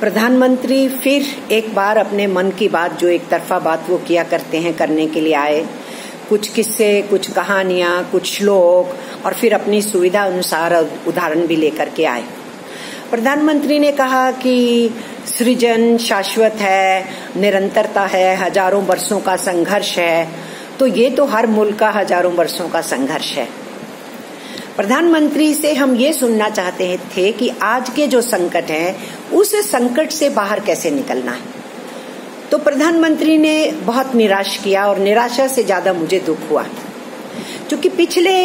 प्रधानमंत्री फिर एक बार अपने मन की बात, जो एक तरफा बात वो किया करते हैं, करने के लिए आए। कुछ किस्से, कुछ कहानियां, कुछ श्लोक और फिर अपनी सुविधा अनुसार उदाहरण भी लेकर के आए। प्रधानमंत्री ने कहा कि सृजन शाश्वत है, निरंतरता है, हजारों वर्षों का संघर्ष है। तो ये तो हर मुल्क का हजारों वर्षों का संघर्ष है। प्रधानमंत्री से हम ये सुनना चाहते थे कि आज के जो संकट है उस संकट से बाहर कैसे निकलना है। तो प्रधानमंत्री ने बहुत निराश किया और निराशा से ज्यादा मुझे दुख हुआ, क्योंकि पिछले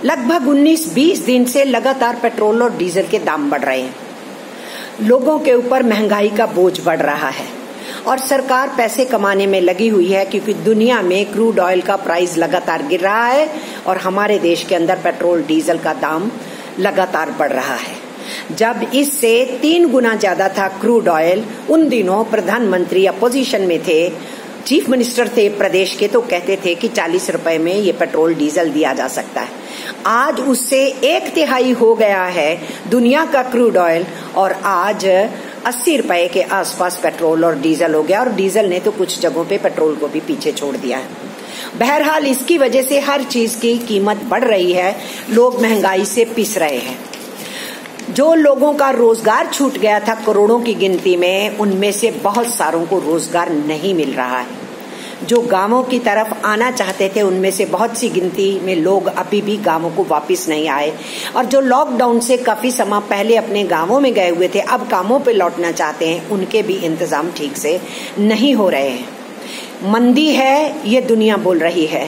लगभग 19-20 दिन से लगातार पेट्रोल और डीजल के दाम बढ़ रहे हैं। लोगों के ऊपर महंगाई का बोझ बढ़ रहा है और सरकार पैसे कमाने में लगी हुई है, क्योंकि दुनिया में क्रूड ऑयल का प्राइस लगातार गिर रहा है और हमारे देश के अंदर पेट्रोल डीजल का दाम लगातार बढ़ रहा है। जब इससे 3 गुना ज्यादा था क्रूड ऑयल, उन दिनों प्रधानमंत्री अपोजिशन में थे, चीफ मिनिस्टर थे प्रदेश के, तो कहते थे कि 40 रुपए में ये पेट्रोल डीजल दिया जा सकता है। आज उससे 1/3 हो गया है दुनिया का क्रूड ऑयल और आज 80 रुपए के आसपास पेट्रोल और डीजल हो गया, और डीजल ने तो कुछ जगहों पे पेट्रोल को भी पीछे छोड़ दिया है। बहरहाल इसकी वजह से हर चीज की कीमत बढ़ रही है, लोग महंगाई से पिस रहे हैं। जो लोगों का रोजगार छूट गया था करोड़ों की गिनती में, उनमें से बहुत सारों को रोजगार नहीं मिल रहा है। जो गांवों की तरफ आना चाहते थे उनमें से बहुत सी गिनती में लोग अभी भी गांवों को वापस नहीं आए, और जो लॉकडाउन से काफी समय पहले अपने गांवों में गए हुए थे, अब कामों पे लौटना चाहते हैं, उनके भी इंतजाम ठीक से नहीं हो रहे हैं। मंदी है ये दुनिया बोल रही है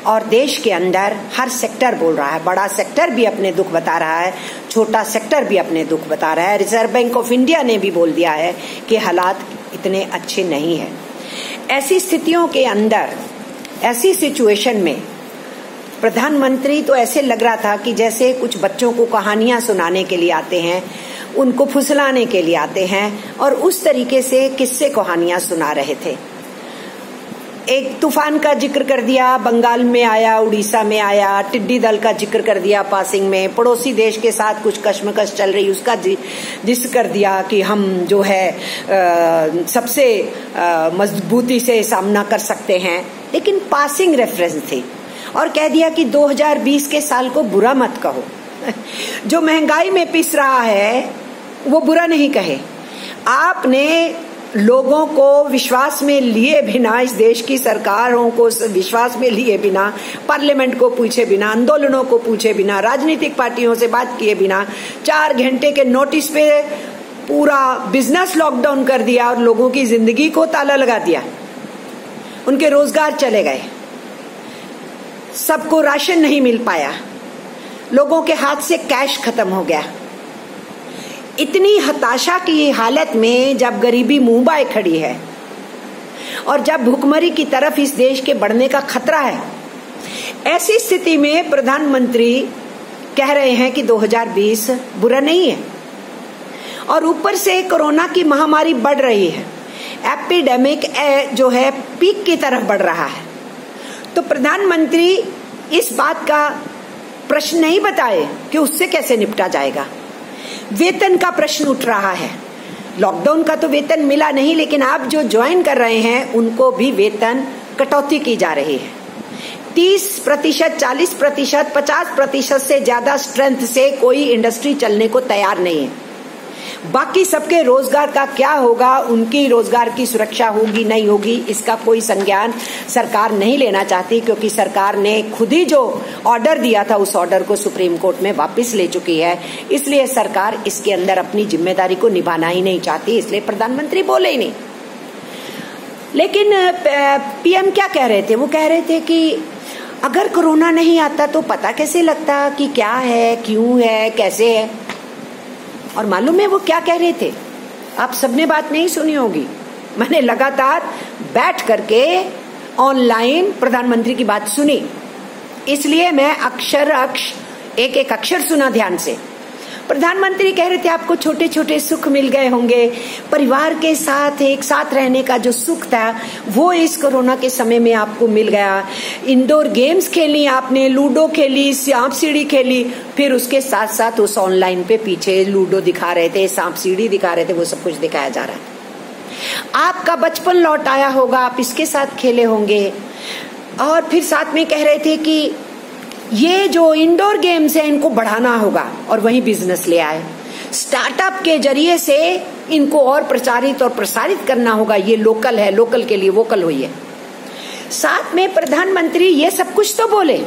और देश के अंदर हर सेक्टर बोल रहा है। बड़ा सेक्टर भी अपने दुख बता रहा है, छोटा सेक्टर भी अपने दुख बता रहा है। रिजर्व बैंक ऑफ इंडिया ने भी बोल दिया है कि हालात इतने अच्छे नहीं है। ऐसी स्थितियों के अंदर, ऐसी सिचुएशन में प्रधानमंत्री तो ऐसे लग रहा था कि जैसे कुछ बच्चों को कहानियां सुनाने के लिए आते हैं, उनको फुसलाने के लिए आते हैं, और उस तरीके से किस्से कहानियां सुना रहे थे। एक तूफान का जिक्र कर दिया, बंगाल में आया, उड़ीसा में आया, टिड्डी दल का जिक्र कर दिया पासिंग में, पड़ोसी देश के साथ कुछ कश्मकश चल रही उसका जिक्र कर दिया कि हम जो है सबसे मजबूती से सामना कर सकते हैं, लेकिन पासिंग रेफरेंस थी। और कह दिया कि 2020 के साल को बुरा मत कहो। जो महंगाई में पिस रहा है वो बुरा नहीं कहे। आपने लोगों को विश्वास में लिए बिना, इस देश की सरकारों को विश्वास में लिए बिना, पार्लियामेंट को पूछे बिना, आंदोलनों को पूछे बिना, राजनीतिक पार्टियों से बात किए बिना 4 घंटे के नोटिस पे पूरा बिजनेस लॉकडाउन कर दिया और लोगों की जिंदगी को ताला लगा दिया। उनके रोजगार चले गए, सबको राशन नहीं मिल पाया, लोगों के हाथ से कैश खत्म हो गया। इतनी हताशा की हालत में जब गरीबी मुंह बाए खड़ी है और जब भुखमरी की तरफ इस देश के बढ़ने का खतरा है, ऐसी स्थिति में प्रधानमंत्री कह रहे हैं कि 2020 बुरा नहीं है, और ऊपर से कोरोना की महामारी बढ़ रही है, एपिडेमिक जो है पीक की तरफ बढ़ रहा है। तो प्रधानमंत्री इस बात का प्रश्न नहीं बताए कि उससे कैसे निपटा जाएगा। वेतन का प्रश्न उठ रहा है। लॉकडाउन का तो वेतन मिला नहीं, लेकिन आप जो ज्वाइन कर रहे हैं उनको भी वेतन कटौती की जा रही है। 30%, 40%, 50% से ज्यादा स्ट्रेंथ से कोई इंडस्ट्री चलने को तैयार नहीं है। बाकी सबके रोजगार का क्या होगा, उनकी रोजगार की सुरक्षा होगी नहीं होगी, इसका कोई संज्ञान सरकार नहीं लेना चाहती, क्योंकि सरकार ने खुद ही जो ऑर्डर दिया था उस ऑर्डर को सुप्रीम कोर्ट में वापस ले चुकी है। इसलिए सरकार इसके अंदर अपनी जिम्मेदारी को निभाना ही नहीं चाहती, इसलिए प्रधानमंत्री बोले ही नहीं। लेकिन पीएम क्या कह रहे थे? वो कह रहे थे कि अगर कोरोना नहीं आता तो पता कैसे लगता कि क्या है, क्यों है, कैसे है। और मालूम है वो क्या कह रहे थे? आप सबने बात नहीं सुनी होगी। मैंने लगातार बैठ करके ऑनलाइन प्रधानमंत्री की बात सुनी, इसलिए मैं एक एक अक्षर सुना ध्यान से। प्रधानमंत्री कह रहे थे आपको छोटे छोटे सुख मिल गए होंगे, परिवार के साथ एक साथ रहने का जो सुख था वो इस कोरोना के समय में आपको मिल गया। इंडोर गेम्स खेली आपने, लूडो खेली, सांप सीढ़ी खेली, फिर उसके साथ साथ उस ऑनलाइन पे पीछे लूडो दिखा रहे थे, सांप सीढ़ी दिखा रहे थे, वो सब कुछ दिखाया जा रहा है। आपका बचपन लौट आया होगा, आप इसके साथ खेले होंगे। और फिर साथ में कह रहे थे कि ये जो इंडोर गेम्स है इनको बढ़ाना होगा और वही बिजनेस ले आए। स्टार्टअप के जरिए से इनको और प्रचारित और प्रसारित करना होगा। ये लोकल है, लोकल के लिए वोकल हुई है। साथ में प्रधानमंत्री ये सब कुछ तो बोले,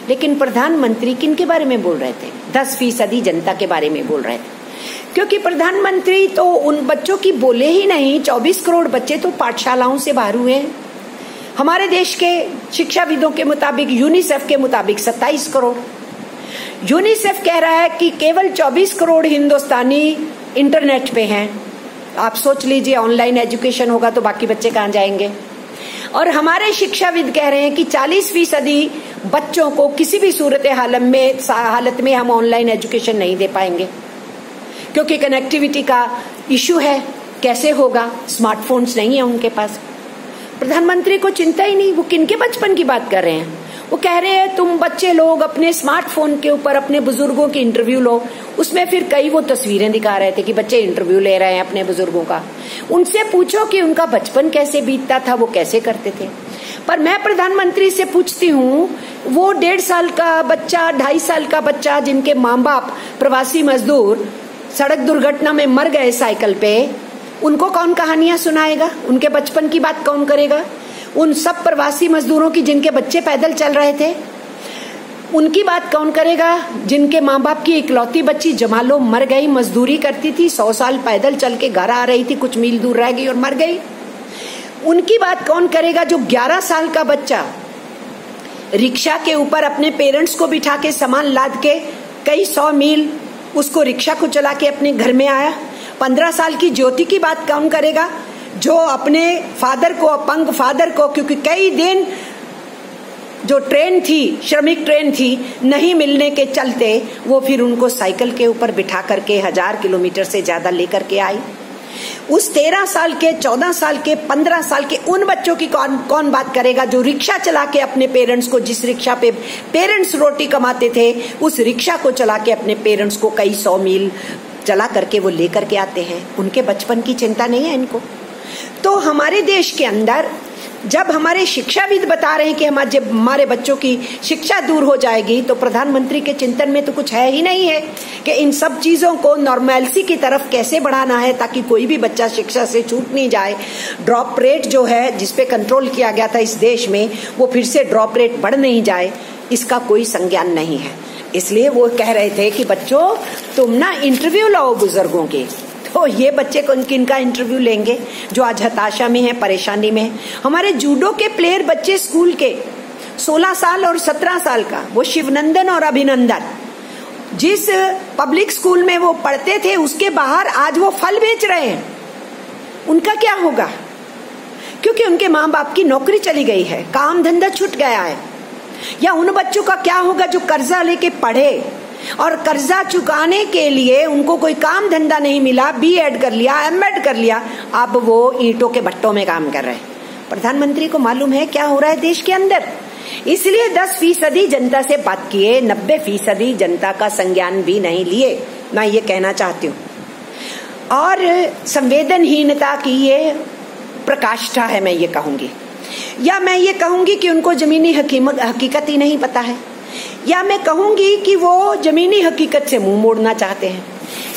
लेकिन प्रधानमंत्री किन के बारे में बोल रहे थे? 10% जनता के बारे में बोल रहे थे, क्योंकि प्रधानमंत्री तो उन बच्चों की बोले ही नहीं। 24 करोड़ बच्चे तो पाठशालाओं से बाहर हुए हैं। हमारे देश के शिक्षाविदों के मुताबिक, यूनिसेफ के मुताबिक 27 करोड़। यूनिसेफ कह रहा है कि केवल 24 करोड़ हिंदुस्तानी इंटरनेट पे हैं। आप सोच लीजिए, ऑनलाइन एजुकेशन होगा तो बाकी बच्चे कहाँ जाएंगे। और हमारे शिक्षाविद कह रहे हैं कि 40% बच्चों को किसी भी सूरत हालत में हम ऑनलाइन एजुकेशन नहीं दे पाएंगे, क्योंकि कनेक्टिविटी का इश्यू है। कैसे होगा? स्मार्टफोन्स नहीं है उनके पास। प्रधानमंत्री को चिंता ही नहीं। वो किनके बचपन की बात कर रहे हैं? वो कह रहे हैं तुम बच्चे लोग अपने स्मार्टफोन के ऊपर अपने बुजुर्गों की इंटरव्यू लो। उसमें फिर कई वो तस्वीरें दिखा रहे थे कि बच्चे इंटरव्यू ले रहे हैं अपने बुजुर्गों का। उनसे पूछो कि उनका बचपन कैसे बीतता था, वो कैसे करते थे। पर मैं प्रधानमंत्री से पूछती हूँ, वो 1.5 साल का बच्चा, 2.5 साल का बच्चा जिनके माँ बाप प्रवासी मजदूर सड़क दुर्घटना में मर गए साइकिल पे, उनको कौन कहानियां सुनाएगा? उनके बचपन की बात कौन करेगा? उन सब प्रवासी मजदूरों की जिनके बच्चे पैदल चल रहे थे, उनकी बात कौन करेगा? जिनके माँ बाप की इकलौती बच्ची जमालो मर गई, मजदूरी करती थी, 100 साल पैदल चल के घर आ रही थी, कुछ मील दूर रह गई और मर गई। उनकी बात कौन करेगा? जो 11 साल का बच्चा रिक्शा के ऊपर अपने पेरेंट्स को बिठा के सामान लाद के कई 100 मील उसको रिक्शा को चला के अपने घर में आया। 15 साल की ज्योति की बात कौन करेगा? जो अपने फादर को, अपंग फादर को, क्योंकि कई दिन जो ट्रेन थी, श्रमिक ट्रेन थी, नहीं मिलने के चलते वो फिर उनको साइकिल के ऊपर बिठा करके 1000 किलोमीटर से ज्यादा लेकर के आई। उस 13 साल के, 14 साल के, 15 साल के उन बच्चों की कौन बात करेगा जो रिक्शा चला के अपने पेरेंट्स को, जिस रिक्शा पे पेरेंट्स रोटी कमाते थे, उस रिक्शा को चला के अपने पेरेंट्स को कई 100 मील चला करके वो लेकर के आते हैं। उनके बचपन की चिंता नहीं है इनको। तो हमारे देश के अंदर जब हमारे शिक्षाविद बता रहे हैं कि हमारे बच्चों की शिक्षा दूर हो जाएगी, तो प्रधानमंत्री के चिंतन में तो कुछ है ही नहीं है कि इन सब चीजों को नॉर्मैलिटी की तरफ कैसे बढ़ाना है ताकि कोई भी बच्चा शिक्षा से छूट नहीं जाए। ड्रॉप रेट जो है, जिसपे कंट्रोल किया गया था इस देश में, वो फिर से ड्रॉप रेट बढ़ नहीं जाए, इसका कोई संज्ञान नहीं है। इसलिए वो कह रहे थे कि बच्चों तुम ना इंटरव्यू लाओ बुजुर्गों के। तो ये बच्चे किनका इंटरव्यू लेंगे जो आज हताशा में है, परेशानी में है? हमारे जूडो के प्लेयर बच्चे स्कूल के 16 साल और 17 साल का, वो शिवनंदन और अभिनंदन, जिस पब्लिक स्कूल में वो पढ़ते थे उसके बाहर आज वो फल बेच रहे हैं। उनका क्या होगा? क्योंकि उनके माँ बाप की नौकरी चली गई है, काम धंधा छूट गया है। या उन बच्चों का क्या होगा जो कर्जा लेके पढ़े और कर्जा चुकाने के लिए उनको कोई काम धंधा नहीं मिला, बीएड कर लिया, एमएड कर लिया, अब वो ईंटों के भट्टों में काम कर रहे हैं। प्रधानमंत्री को मालूम है क्या हो रहा है देश के अंदर, इसलिए 10% जनता से बात किए, 90% जनता का संज्ञान भी नहीं लिए। मैं ये कहना चाहती हूँ। और संवेदनहीनता की ये प्रकाष्ठा है, मैं ये कहूंगी। या मैं ये कहूंगी कि उनको जमीनी हकीकत ही नहीं पता है, या मैं कहूंगी कि वो जमीनी हकीकत से मुंह मोड़ना चाहते हैं,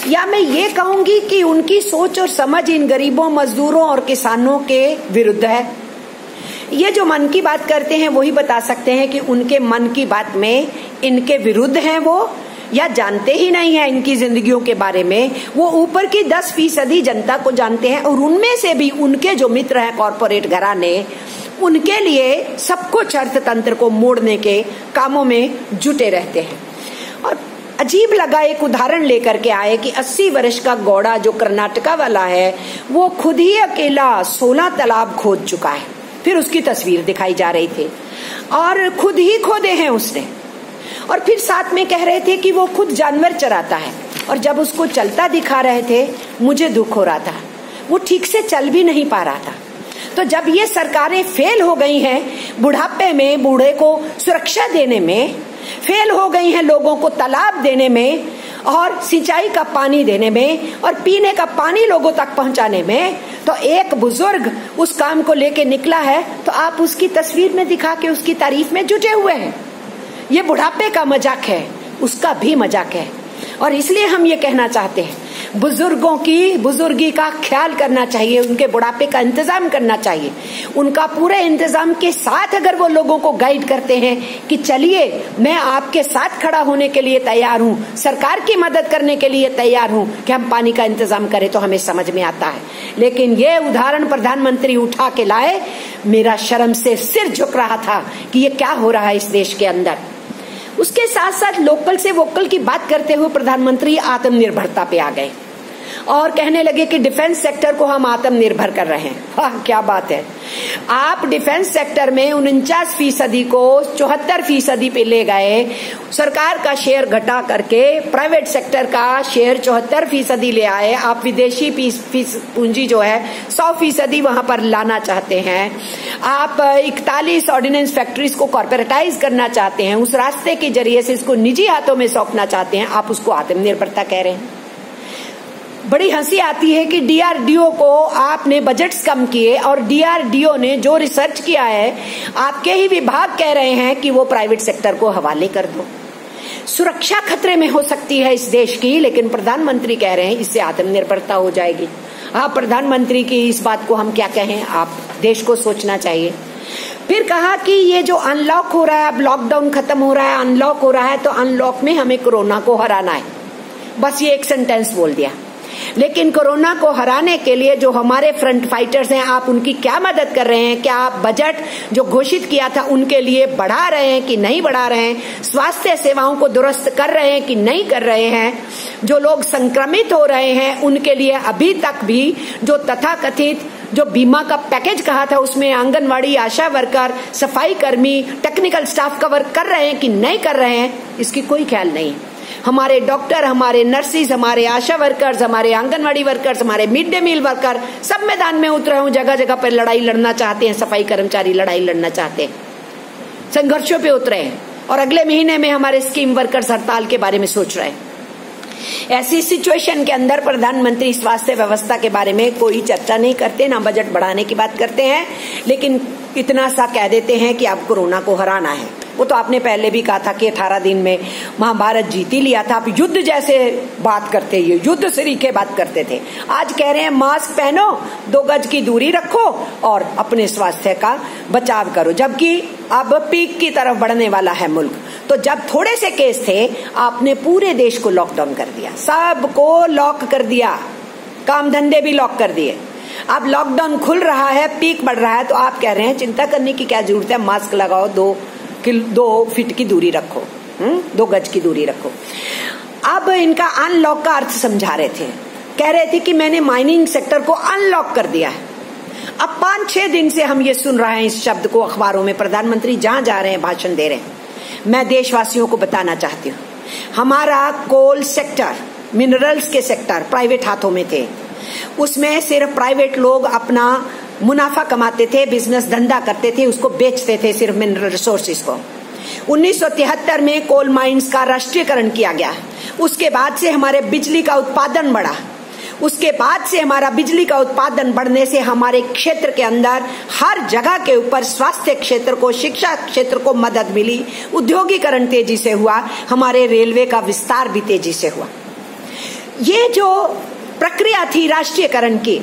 या मैं ये कहूंगी कि उनकी सोच और समझ इन गरीबों, मजदूरों और किसानों के विरुद्ध है। ये जो मन की बात करते हैं वही बता सकते हैं कि उनके मन की बात में इनके विरुद्ध हैं वो, या जानते ही नहीं है इनकी जिंदगियों के बारे में। वो ऊपर की 10% जनता को जानते हैं और उनमें से भी उनके जो मित्र हैं कॉरपोरेट घराने, उनके लिए सब कुछ अर्थतंत्र को मोड़ने के कामों में जुटे रहते हैं। और अजीब लगा, एक उदाहरण लेकर के आए कि 80 वर्ष का गौड़ा जो कर्नाटका वाला है, वो खुद ही अकेला 16 तालाब खोद चुका है। फिर उसकी तस्वीर दिखाई जा रही थी और खुद ही खोदे हैं उसने। और फिर साथ में कह रहे थे कि वो खुद जानवर चराता है। और जब उसको चलता दिखा रहे थे मुझे दुख हो रहा था, वो ठीक से चल भी नहीं पा रहा था। तो जब ये सरकारें फेल हो गई हैं बुढ़ापे में बूढ़े को सुरक्षा देने में, फेल हो गई हैं लोगों को तालाब देने में और सिंचाई का पानी देने में और पीने का पानी लोगों तक पहुंचाने में, तो एक बुजुर्ग उस काम को लेके निकला है तो आप उसकी तस्वीर में दिखा के उसकी तारीफ में जुटे हुए हैं। ये बुढ़ापे का मजाक है, उसका भी मजाक है। और इसलिए हम ये कहना चाहते हैं बुजुर्गों की बुजुर्गी का ख्याल करना चाहिए, उनके बुढ़ापे का इंतजाम करना चाहिए। उनका पूरे इंतजाम के साथ अगर वो लोगों को गाइड करते हैं कि चलिए मैं आपके साथ खड़ा होने के लिए तैयार हूँ, सरकार की मदद करने के लिए तैयार हूँ कि हम पानी का इंतजाम करें, तो हमें समझ में आता है। लेकिन ये उदाहरण प्रधानमंत्री उठा के लाए, मेरा शर्म से सिर झुक रहा था कि ये क्या हो रहा है इस देश के अंदर। उसके साथ साथ लोकल से वोकल की बात करते हुए प्रधानमंत्री आत्मनिर्भरता पे आ गए और कहने लगे कि डिफेंस सेक्टर को हम आत्मनिर्भर कर रहे हैं। वाह क्या बात है। आप डिफेंस सेक्टर में 49% को 74% पे ले गए, सरकार का शेयर घटा करके प्राइवेट सेक्टर का शेयर 74% ले आए। आप विदेशी पूंजी जो है 100% वहां पर लाना चाहते हैं। आप 41 ऑर्डिनेंस फैक्ट्रीज को कॉर्पोरेटाइज करना चाहते हैं, उस रास्ते के जरिए से इसको निजी हाथों में सौंपना चाहते हैं। आप उसको आत्मनिर्भरता कह रहे हैं। बड़ी हंसी आती है कि डीआरडीओ को आपने बजट्स कम किए और डीआरडीओ ने जो रिसर्च किया है आपके ही विभाग कह रहे हैं कि वो प्राइवेट सेक्टर को हवाले कर दो। सुरक्षा खतरे में हो सकती है इस देश की, लेकिन प्रधानमंत्री कह रहे हैं इससे आत्मनिर्भरता हो जाएगी। आप प्रधानमंत्री की इस बात को हम क्या कहें, आप देश को सोचना चाहिए। फिर कहा कि ये जो अनलॉक हो रहा है, अब लॉकडाउन खत्म हो रहा है, अनलॉक हो रहा है, तो अनलॉक में हमें कोरोना को हराना है। बस ये एक सेंटेंस बोल दिया। लेकिन कोरोना को हराने के लिए जो हमारे फ्रंट फाइटर्स हैं, आप उनकी क्या मदद कर रहे हैं? क्या आप बजट जो घोषित किया था उनके लिए बढ़ा रहे हैं कि नहीं बढ़ा रहे हैं? स्वास्थ्य सेवाओं को दुरुस्त कर रहे हैं कि नहीं कर रहे हैं? जो लोग संक्रमित हो रहे हैं उनके लिए अभी तक भी जो तथाकथित जो बीमा का पैकेज कहा था उसमें आंगनवाड़ी, आशा वर्कर, सफाई कर्मी, टेक्निकल स्टाफ कवर कर रहे हैं कि नहीं कर रहे हैं, इसकी कोई ख्याल नहीं। हमारे डॉक्टर, हमारे नर्सिस, हमारे आशा वर्कर्स, हमारे आंगनवाड़ी वर्कर्स, हमारे मिड डे मील वर्कर सब मैदान में उतरे हूं, जगह जगह पर लड़ाई लड़ना चाहते हैं। सफाई कर्मचारी लड़ाई लड़ना चाहते हैं, संघर्षों पे उतरे हैं और अगले महीने में हमारे स्कीम वर्कर्स हड़ताल के बारे में सोच रहे हैं। ऐसी सिचुएशन के अंदर प्रधानमंत्री स्वास्थ्य व्यवस्था के बारे में कोई चर्चा नहीं करते, ना बजट बढ़ाने की बात करते हैं, लेकिन इतना सा कह देते हैं कि अब कोरोना को हराना है। वो तो आपने पहले भी कहा था कि 18 दिन में महाभारत जीत ही लिया था। आप युद्ध जैसे बात करते, ये युद्ध सरीखे बात करते थे। आज कह रहे हैं मास्क पहनो, 2 गज की दूरी रखो और अपने स्वास्थ्य का बचाव करो, जबकि अब पीक की तरफ बढ़ने वाला है मुल्क। तो जब थोड़े से केस थे आपने पूरे देश को लॉकडाउन कर दिया, सबको लॉक कर दिया, काम धंधे भी लॉक कर दिए। अब लॉकडाउन खुल रहा है, पीक बढ़ रहा है, तो आप कह रहे हैं चिंता करने की क्या जरूरत है, मास्क लगाओ, 2 फीट की दूरी रखो, 2 गज की दूरी रखो। अब इनका अनलॉक का अर्थ समझा रहे थे, कह रहे थे कि मैंने माइनिंग सेक्टर को अनलॉक कर दिया है। अब 5-6 दिन से हम ये सुन रहे हैं इस शब्द को अखबारों में, प्रधानमंत्री जहां जा रहे हैं भाषण दे रहे हैं। मैं देशवासियों को बताना चाहती हूँ, हमारा कोल सेक्टर, मिनरल्स के सेक्टर प्राइवेट हाथों में थे। उसमें सिर्फ प्राइवेट लोग अपना मुनाफा कमाते थे, बिजनेस धंधा करते थे, उसको बेचते थे सिर्फ मिनरल रिसोर्सेज को। 1973 में कोल माइंस का राष्ट्रीयकरण किया गया। उसके बाद से हमारे बिजली का उत्पादन बढ़ा। उसके बाद से हमारा बिजली का उत्पादन बढ़ने से हमारे क्षेत्र के अंदर हर जगह के ऊपर स्वास्थ्य क्षेत्र को, शिक्षा क्षेत्र को मदद मिली, उद्योगीकरण तेजी से हुआ, हमारे रेलवे का विस्तार भी तेजी से हुआ। ये जो प्रक्रिया थी राष्ट्रीयकरण की,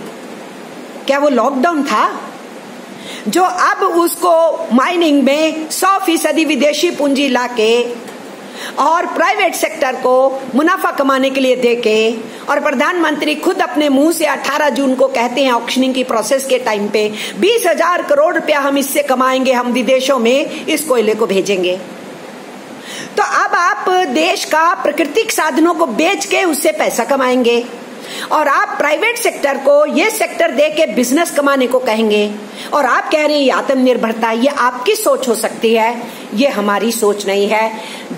क्या वो लॉकडाउन था? जो अब उसको माइनिंग में 100% विदेशी पूंजी लाके और प्राइवेट सेक्टर को मुनाफा कमाने के लिए देके, और प्रधानमंत्री खुद अपने मुंह से 18 जून को कहते हैं ऑक्शनिंग की प्रोसेस के टाइम पे 20,000 करोड़ रुपया हम इससे कमाएंगे, हम विदेशों में इस कोयले को भेजेंगे। तो अब आप देश का प्राकृतिक साधनों को बेच के उससे पैसा कमाएंगे और आप प्राइवेट सेक्टर को ये सेक्टर दे के बिजनेस कमाने को कहेंगे, और आप कह रहे हैं ये आत्मनिर्भरता। ये आपकी सोच हो सकती है, ये हमारी सोच नहीं है।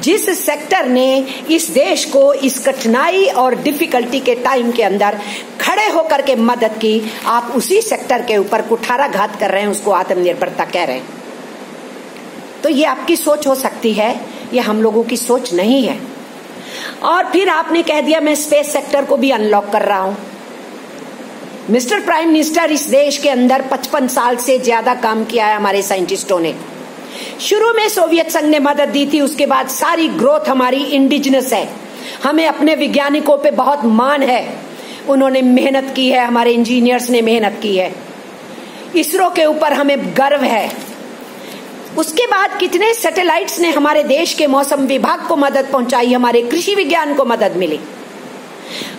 जिस सेक्टर ने इस देश को इस कठिनाई और डिफिकल्टी के टाइम के अंदर खड़े होकर के मदद की, आप उसी सेक्टर के ऊपर कुठाराघात कर रहे हैं, उसको आत्मनिर्भरता कह रहे हैं। तो ये आपकी सोच हो सकती है, ये हम लोगों की सोच नहीं है। और फिर आपने कह दिया मैं स्पेस सेक्टर को भी अनलॉक कर रहा हूं। मिस्टर प्राइम मिनिस्टर, इस देश के अंदर 55 साल से ज्यादा काम किया है हमारे साइंटिस्टों ने। शुरू में सोवियत संघ ने मदद दी थी, उसके बाद सारी ग्रोथ हमारी इंडिजिनस है। हमें अपने वैज्ञानिकों पे बहुत मान है, उन्होंने मेहनत की है, हमारे इंजीनियर्स ने मेहनत की है। इसरो के ऊपर हमें गर्व है। उसके बाद कितने सैटेलाइट्स ने हमारे देश के मौसम विभाग को मदद पहुंचाई, हमारे कृषि विज्ञान को मदद मिली।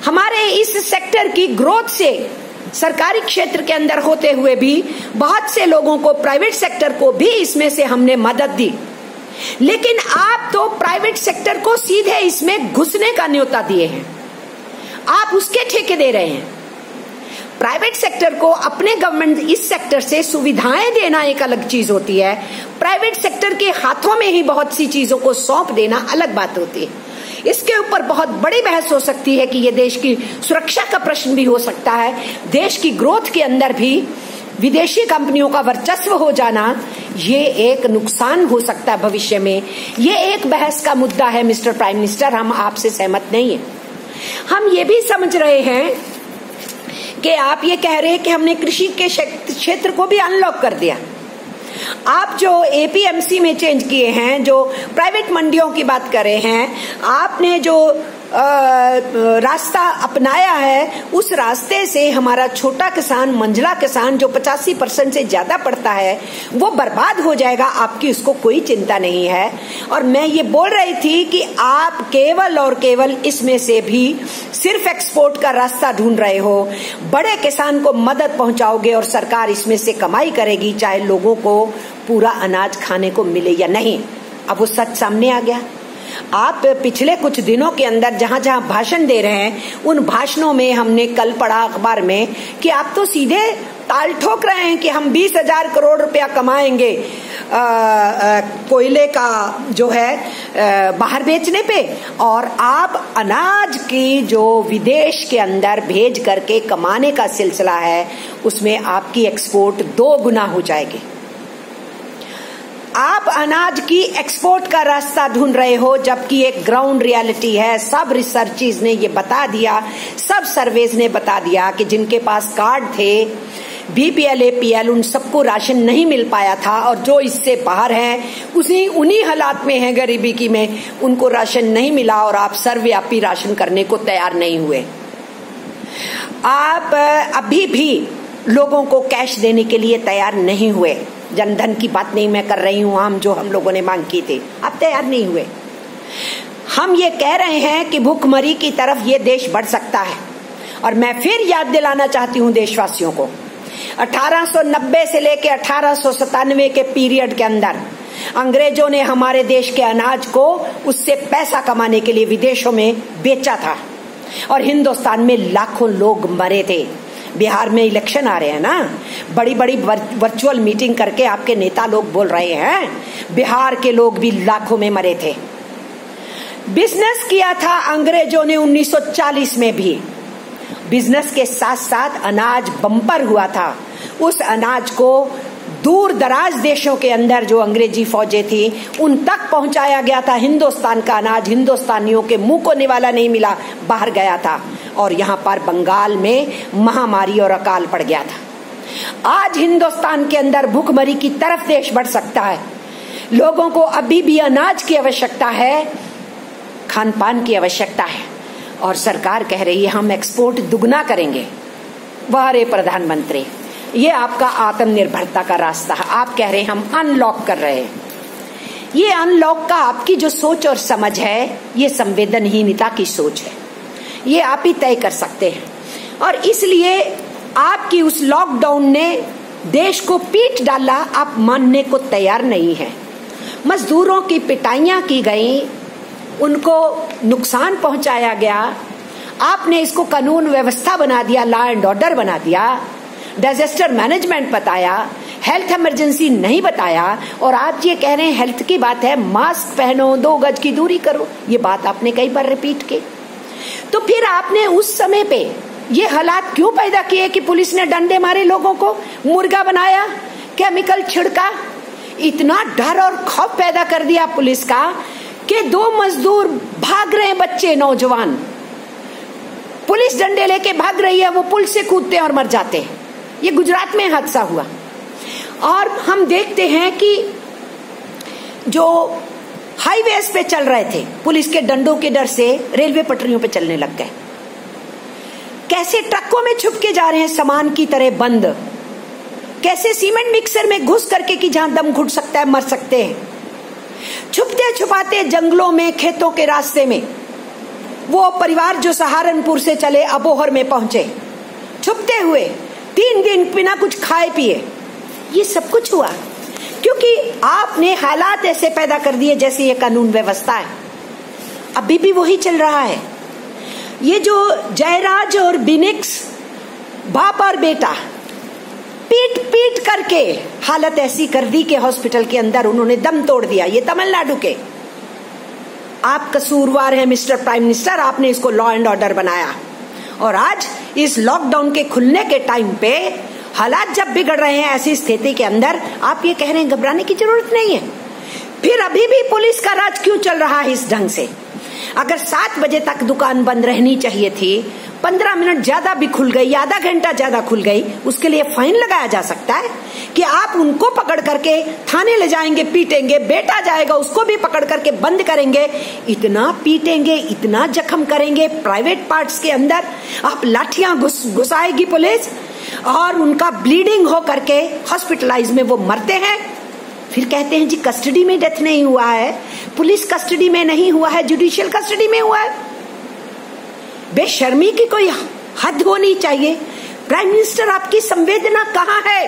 हमारे इस सेक्टर की ग्रोथ से सरकारी क्षेत्र के अंदर होते हुए भी बहुत से लोगों को, प्राइवेट सेक्टर को भी इसमें से हमने मदद दी। लेकिन आप तो प्राइवेट सेक्टर को सीधे इसमें घुसने का न्योता दिए हैं, आप उसके ठेके दे रहे हैं। प्राइवेट सेक्टर को अपने गवर्नमेंट इस सेक्टर से सुविधाएं देना एक अलग चीज होती है, प्राइवेट सेक्टर के हाथों में ही बहुत सी चीजों को सौंप देना अलग बात होती है। इसके ऊपर बहुत बड़ी बहस हो सकती है कि ये देश की सुरक्षा का प्रश्न भी हो सकता है। देश की ग्रोथ के अंदर भी विदेशी कंपनियों का वर्चस्व हो जाना, ये एक नुकसान हो सकता है भविष्य में। ये एक बहस का मुद्दा है मिस्टर प्राइम मिनिस्टर, हम आपसे सहमत नहीं है। हम ये भी समझ रहे हैं कि आप ये कह रहे हैं कि हमने कृषि के क्षेत्र को भी अनलॉक कर दिया। आप जो एपीएमसी में चेंज किए हैं, जो प्राइवेट मंडियों की बात कर रहे हैं, आपने जो रास्ता अपनाया है, उस रास्ते से हमारा छोटा किसान, मंझला किसान जो 85% से ज्यादा पड़ता है, वो बर्बाद हो जाएगा। आपकी उसको कोई चिंता नहीं है। और मैं ये बोल रही थी कि आप केवल और केवल इसमें से भी सिर्फ एक्सपोर्ट का रास्ता ढूंढ रहे हो, बड़े किसान को मदद पहुंचाओगे और सरकार इसमें से कमाई करेगी, चाहे लोगों को पूरा अनाज खाने को मिले या नहीं। अब वो सच सामने आ गया। आप पिछले कुछ दिनों के अंदर जहां जहां भाषण दे रहे हैं, उन भाषणों में हमने कल पढ़ा अखबार में कि आप तो सीधे ताल ठोक रहे हैं कि हम 20,000 करोड़ रुपया कमाएंगे कोयले का जो है बाहर बेचने पे, और आप अनाज की जो विदेश के अंदर भेज करके कमाने का सिलसिला है, उसमें आपकी एक्सपोर्ट 2 गुना हो जाएगी। आप अनाज की एक्सपोर्ट का रास्ता ढूंढ रहे हो, जबकि एक ग्राउंड रियलिटी है। सब रिसर्चेस ने ये बता दिया, सब सर्वेज ने बता दिया कि जिनके पास कार्ड थे बीपीएल, एपीएल, उन सबको राशन नहीं मिल पाया था, और जो इससे बाहर हैं उन्हीं हालात में हैं, गरीबी की में, उनको राशन नहीं मिला और आप सर्वव्यापी राशन करने को तैयार नहीं हुए। आप अभी भी लोगों को कैश देने के लिए तैयार नहीं हुए। जनधन की बात नहीं मैं कर रही हूं, हम लोगों ने मांग की थी, आप तैयार नहीं हुए। हम ये कह रहे हैं कि भूखमरी की तरफ ये देश बढ़ सकता है। और मैं फिर याद दिलाना चाहती हूं देशवासियों को, 1890 से लेके 1897 के पीरियड के अंदर अंग्रेजों ने हमारे देश के अनाज को उससे पैसा कमाने के लिए विदेशों में बेचा था, और हिंदुस्तान में लाखों लोग मरे थे। बिहार में इलेक्शन आ रहे हैं ना, बड़ी बड़ी वर्चुअल मीटिंग करके आपके नेता लोग बोल रहे हैं बिहार के लोग भी लाखों में मरे थे। बिजनेस किया था अंग्रेजों ने 1940 में भी, बिजनेस के साथ साथ अनाज बम्पर हुआ था। उस अनाज को दूर दराज देशों के अंदर जो अंग्रेजी फौजें थी उन तक पहुंचाया गया था। हिंदुस्तान का अनाज हिंदुस्तानियों के मुंह को निवाला नहीं मिला, बाहर गया था, और यहाँ पर बंगाल में महामारी और अकाल पड़ गया था। आज हिंदुस्तान के अंदर भूखमरी की तरफ देश बढ़ सकता है। लोगों को अभी भी अनाज की आवश्यकता है, खान पान की आवश्यकता है, और सरकार कह रही है हम एक्सपोर्ट दुगना करेंगे। वाह रे प्रधानमंत्री, ये आपका आत्मनिर्भरता का रास्ता है। आप कह रहे हैं हम अनलॉक कर रहे हैं। ये अनलॉक का आपकी जो सोच और समझ है, ये संवेदनहीनता की सोच है, ये आप ही तय कर सकते हैं। और इसलिए आपकी उस लॉकडाउन ने देश को पीट डाला, आप मानने को तैयार नहीं है। मजदूरों की पिटाइयां की गई, उनको नुकसान पहुंचाया गया, आपने इसको कानून व्यवस्था बना दिया, लॉ एंड ऑर्डर बना दिया, डिजास्टर मैनेजमेंट बताया, हेल्थ इमरजेंसी नहीं बताया और आप ये कह रहे हैं हेल्थ की बात है, मास्क पहनो, 2 गज की दूरी करो, ये बात आपने कई बार रिपीट की। तो फिर आपने उस समय पे ये हालात क्यों पैदा किए कि पुलिस ने डंडे मारे, लोगों को मुर्गा बनाया, केमिकल छिड़का, इतना डर और खौफ पैदा कर दिया पुलिस का कि 2 मजदूर भाग रहे हैं, बच्चे नौजवान, पुलिस डंडे लेके भाग रही है, वो पुल से कूदते हैं और मर जाते हैं। ये गुजरात में हादसा हुआ। और हम देखते हैं कि जो हाईवेज पे चल रहे थे, पुलिस के डंडों के डर से रेलवे पटरियों पे चलने लग गए। कैसे ट्रकों में छुप के जा रहे हैं सामान की तरह बंद, कैसे सीमेंट मिक्सर में घुस करके कि जहां दम घुट सकता है मर सकते हैं। छुपते छुपाते जंगलों में, खेतों के रास्ते में वो परिवार जो सहारनपुर से चले अबोहर में पहुंचे, छुपते हुए 3 दिन बिना कुछ खाए पिए, ये सब कुछ हुआ क्योंकि आपने हालात ऐसे पैदा कर दिए जैसे ये कानून व्यवस्था है। अभी भी वही चल रहा है। ये जो जयराज और बिनिक्स, बाप और बेटा, पीट पीट करके हालत ऐसी कर दी कि हॉस्पिटल के अंदर उन्होंने दम तोड़ दिया। ये तमिलनाडु के, आप कसूरवार हैं मिस्टर प्राइम मिनिस्टर, आपने इसको लॉ एंड ऑर्डर बनाया। और आज इस लॉकडाउन के खुलने के टाइम पे हालात जब बिगड़ रहे हैं, ऐसी स्थिति के अंदर आप ये कह रहे हैं घबराने की जरूरत नहीं है। फिर अभी भी पुलिस का राज क्यों चल रहा है इस ढंग से? अगर 7 बजे तक दुकान बंद रहनी चाहिए थी, 15 मिनट ज्यादा भी खुल गई, आधा घंटा ज्यादा खुल गई, उसके लिए फाइन लगाया जा सकता है कि आप उनको पकड़ करके थाने ले जाएंगे, पीटेंगे, बेटा जाएगा उसको भी पकड़ करके बंद करेंगे, इतना पीटेंगे, इतना जख्म करेंगे प्राइवेट पार्ट्स के अंदर, आप लाठियां घुसाएगी पुलिस और उनका ब्लीडिंग हो करके हॉस्पिटलाइज में वो मरते हैं। फिर कहते हैं जी कस्टडी में डेथ नहीं हुआ है, पुलिस कस्टडी में नहीं हुआ है, जुडिशियल कस्टडी में हुआ है। बेशर्मी की कोई हद होनी चाहिए। प्राइम मिनिस्टर, आपकी संवेदना कहाँ है?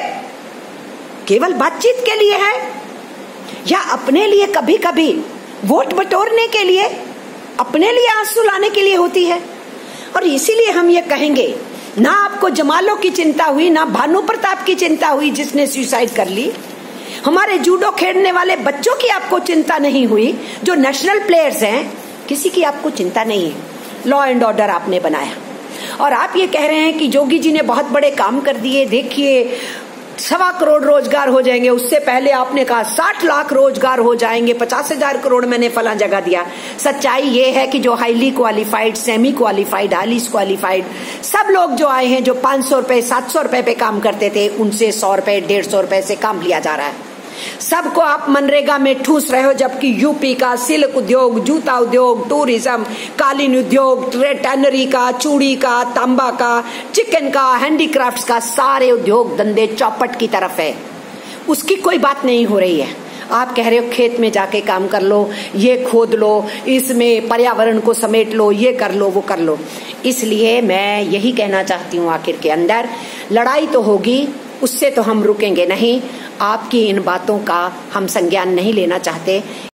केवल बातचीत के लिए है या अपने लिए कभी कभी वोट बटोरने के लिए, अपने लिए आंसू लाने के लिए होती है? और इसीलिए हम ये कहेंगे, ना आपको जमालों की चिंता हुई, ना भानु प्रताप की चिंता हुई जिसने सुसाइड कर ली, हमारे जूडो खेलने वाले बच्चों की आपको चिंता नहीं हुई, जो नेशनल प्लेयर्स हैं, किसी की आपको चिंता नहीं है। लॉ एंड ऑर्डर आपने बनाया और आप ये कह रहे हैं कि योगी जी ने बहुत बड़े काम कर दिए, देखिए 1.25 करोड़ रोजगार हो जाएंगे। उससे पहले आपने कहा 60 लाख रोजगार हो जाएंगे, 50,000 करोड़ मैंने फला जगह दिया। सच्चाई ये है कि जो highly qualified, semi qualified, highly qualified सब लोग जो आए हैं, जो 500 रुपए 700 रुपए पे काम करते थे, उनसे 100 रुपए 150 रुपए से काम लिया जा रहा है। सबको आप मनरेगा में ठूस रहे हो, जबकि यूपी का सिल्क उद्योग, जूता उद्योग, टूरिज्म, कालीन उद्योग, टैनरी का, चूड़ी का, तांबा का, चिकन का, हैंडीक्राफ्ट्स का, सारे उद्योग धंधे चौपट की तरफ है। उसकी कोई बात नहीं हो रही है। आप कह रहे हो खेत में जाके काम कर लो, ये खोद लो, इसमें पर्यावरण को समेट लो, ये कर लो, वो कर लो। इसलिए मैं यही कहना चाहती हूँ, आखिर के अंदर लड़ाई तो होगी, उससे तो हम रुकेंगे नहीं। आपकी इन बातों का हम संज्ञान नहीं लेना चाहते।